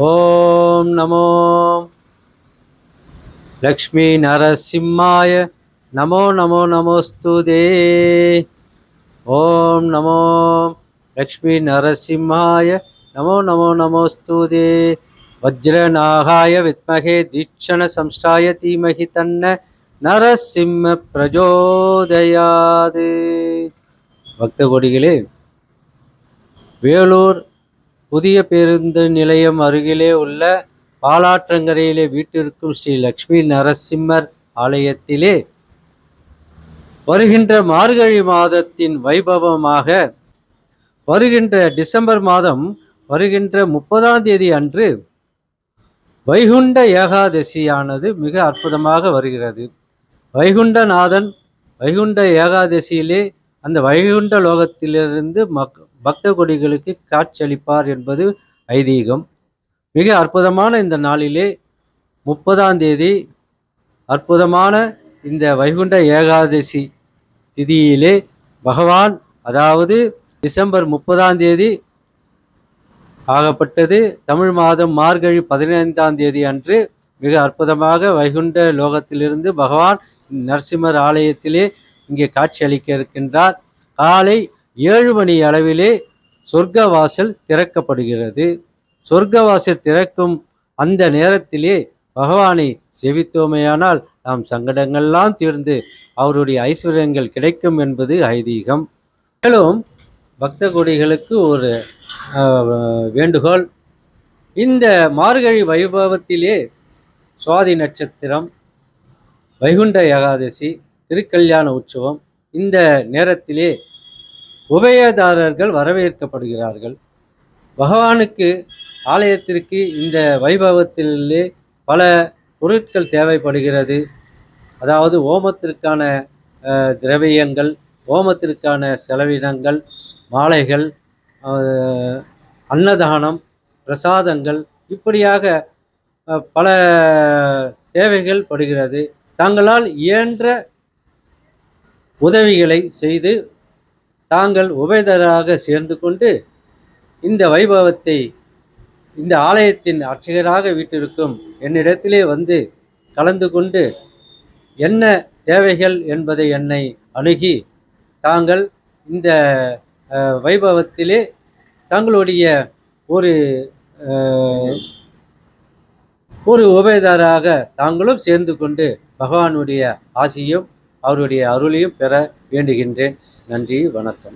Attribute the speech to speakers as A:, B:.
A: ஓம் நமோ லக்ஷ்மி நரசிம்மாய நமோ நமோ நமோஸ்துதே. ஓம் நமோ லக்ஷ்மி நரசிம்மாய நமோ நமோ நமோஸ்துதே. வஜ்ரநாகாய வித்மகே தீட்சண சம்ஸ்டாய தீமகி தன்ன நரசிம்ம பிரஜோதயாது. பக்த கோடிகளே, வேலூர் புதிய பேருந்து நிலையம் அருகிலே உள்ள பாலாற்றங்கரையிலே வீட்டிற்கும் ஸ்ரீ லக்ஷ்மி நரசிம்மர் ஆலயத்திலே வருகின்ற மார்கழி மாதத்தின் வைபவமாக வருகின்ற டிசம்பர் மாதம் வருகின்ற 30ஆம் தேதி அன்று வைகுண்ட ஏகாதசியானது மிக அற்புதமாக வருகிறது. வைகுண்டநாதன் வைகுண்ட ஏகாதசியிலே அந்த வைகுண்ட லோகத்திலிருந்து பக்த கொடிகளுக்கு காட்சியளிப்பார் என்பது ஐதீகம். மிக அற்புதமான இந்த நாளிலே 30ஆம் தேதி அற்புதமான இந்த வைகுண்ட ஏகாதசி திதியிலே பகவான், அதாவது டிசம்பர் 30ஆம் தேதி ஆகப்பட்டது, தமிழ் மாதம் மார்கழி 15ஆம் தேதி அன்று மிக அற்புதமாக வைகுண்ட லோகத்திலிருந்து பகவான் நரசிம்மர் ஆலயத்திலே இங்கே காட்சி அளிக்க இருக்கின்றார். காலை 7 மணி அளவிலே சொர்க்கவாசல் திறக்கப்படுகிறது. சொர்க்கவாசல் திறக்கும் அந்த நேரத்திலே பகவானை செவித்தோமையானால் நாம் சங்கடங்கள்லாம் தீர்ந்து அவருடைய ஐஸ்வர்யங்கள் கிடைக்கும் என்பது ஐதீகம். மேலும் பக்த கோடிகளுக்கு ஒரு வேண்டுகோள். இந்த மார்கழி வைபவத்திலே சுவாதி நட்சத்திரம், வைகுண்ட ஏகாதசி, திருக்கல்யாண உற்சவம், இந்த நேரத்திலே உபயதாரர்கள் வரவேற்கப்படுகிறார்கள். பகவானுக்கு ஆலயத்திற்கு இந்த வைபவத்திலே பல பொருட்கள் தேவைப்படுகிறது. அதாவது ஓமத்திற்கான திரவியங்கள், ஓமத்திற்கான செலவினங்கள், மாலைகள், அன்னதானம், பிரசாதங்கள், இப்படியாக பல தேவைகள் படுகிறது. தங்களால் இயன்ற உதவிகளை செய்து தாங்கள் உபயதாரராக சேர்ந்து கொண்டு இந்த வைபவத்தை இந்த ஆலயத்தின் அர்ச்சகராக வீட்டிற்கும் என்னிடத்திலே வந்து கலந்து கொண்டு என்ன தேவைகள் என்பதை என்னை அணுகி தாங்கள் இந்த வைபவத்திலே தங்களுடைய ஒரு உபயதாராக தாங்களும் சேர்ந்து கொண்டு பகவானுடைய ஆசியும் அவருடைய அருளையும் பெற வேண்டுகின்றேன். நன்றி, வணக்கம்.